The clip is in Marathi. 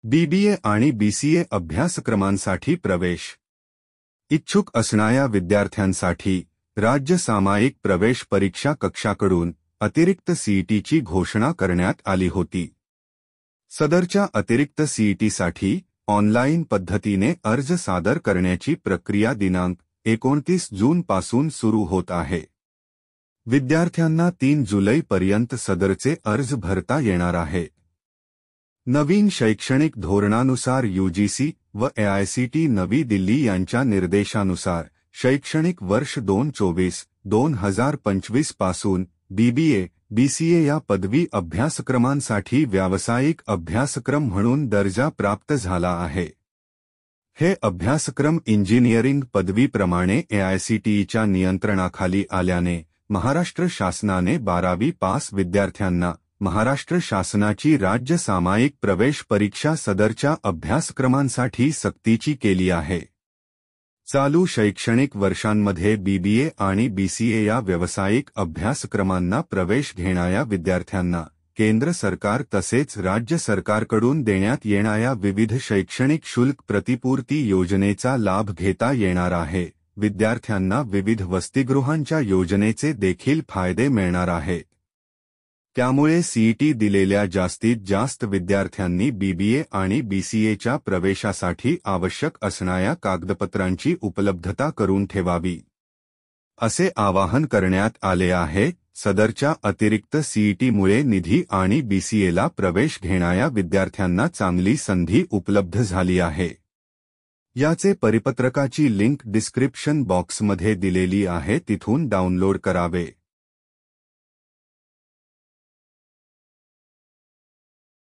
बीबीए आणि बीसीए अभ्यासक्रमांसाठी प्रवेश इच्छुक असणाऱ्या विद्यार्थ्यांसाठी राज्य सामायिक प्रवेश परीक्षा कक्षाकडून अतिरिक्त सीईटीची घोषणा करण्यात आली होती। सदरच्या अतिरिक्त सीईटीसाठी ऑनलाईन पद्धतीने अर्ज सादर करण्याची प्रक्रिया दिनांक 29 जूनपासून सुरू होत आहे। विद्यार्थ्यांना 3 जुलैपर्यंत सदरचे अर्ज भरता येणार आहे। नवीन शैक्षणिक धोरणानुसार यूजीसी व एआयसीटी नवी दिल्ली यांच्या निर्देशानुसार शैक्षणिक वर्ष 2024-2025 पासून बीबीए, बीसीए या पदवी अभ्यासक्रमांसाठी व्यावसायिक अभ्यासक्रम म्हणून दर्जा प्राप्त झाला आहे। हे अभ्यासक्रम इंजिनिअरिंग पदवीप्रमाणे एआयसीटीईच्या नियंत्रणाखाली आल्याने महाराष्ट्र शासनाने 12वी पास विद्यार्थ्यांना महाराष्ट्र शासनाची राज्य सामायिक प्रवेश परीक्षा सदरच्या अभ्यासक्रमांसाठी सक्तीची केली आहे। चालू शैक्षणिक वर्षांमध्ये बीबीए आणि बीसीए या व्यावसायिक अभ्यासक्रमांना प्रवेश घेणाऱ्या विद्यार्थ्यांना केंद्र सरकार तसेच राज्य सरकारकडून देण्यात येणाऱ्या विविध शैक्षणिक शुल्क प्रतिपूर्ती योजनेचा लाभ घेता येणार आहे। विद्यार्थ्यांना विविध वसतिगृहांच्या योजनेचे देखील फायदे मिळणार आहेत। त्यामुळे सीईटी दिलेल्या जास्तीत जास्त विद्यार्थ्यांनी बीबीए आणि बीसीएच्या प्रवेशासाठी आवश्यक असणाऱ्या कागदपत्रांची उपलब्धता करून ठेवावी, असे आवाहन करण्यात आले आहे। सदरच्या अतिरिक्त सीईटीमुळे निधी आणि बीसीएला प्रवेश घेणाऱ्या विद्यार्थ्यांना चांगली संधी उपलब्ध झाली आहे। याचे परिपत्रकाची लिंक डिस्क्रिप्शन बॉक्समध्ये दिलेली आहे, तिथून डाउनलोड करावे।